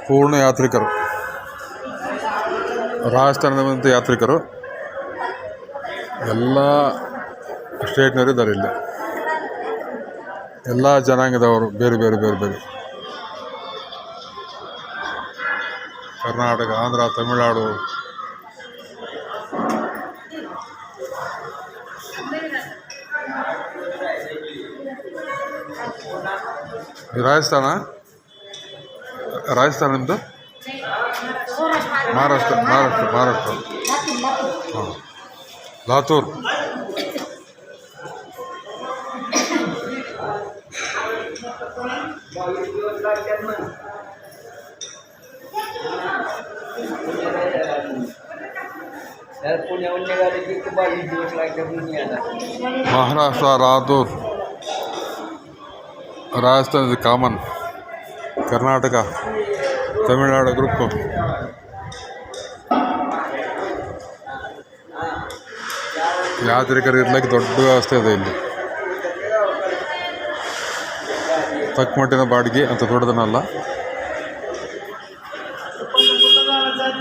ಪೂರ್ಣ ಯಾತ್ರಿಕರು, ರಾಜಸ್ಥಾನದ ಬಂದ ಯಾತ್ರಿಕರು ಎಲ್ಲ ಸ್ಟೇಟ್ನವರು ಇದ್ದಾರೆ ಇಲ್ಲಿ. ಎಲ್ಲ ಜನಾಂಗದವರು ಬೇರೆ ಬೇರೆ ಬೇರೆ ಬೇರೆ ಕರ್ನಾಟಕ, ಆಂಧ್ರ, ತಮಿಳುನಾಡು, ರಾಜಸ್ಥಾನ ನಿಮ್ಮದು ಮಹಾರಾಷ್ಟ್ರ ಹಾಂ, ಲಾತೂರ್. ಮಹಾರಾಷ್ಟ್ರ ಲಾತೂರ್, ರಾಜಸ್ಥಾನದ ಕಾಮನ್, ಕರ್ನಾಟಕ, ತಮಿಳುನಾಡು ಗ್ರೂಪು. ಯಾತ್ರಿಕರು ಇರ್ಲಿಕ್ಕೆ ದೊಡ್ಡ ವ್ಯವಸ್ಥೆ ಇದೆ ಇಲ್ಲಿ. ತಕ್ಕ ಮಟ್ಟಿನ ಬಾಡಿಗೆ ಅಂತ ದೊಡ್ಡದನ್ನಲ್ಲ.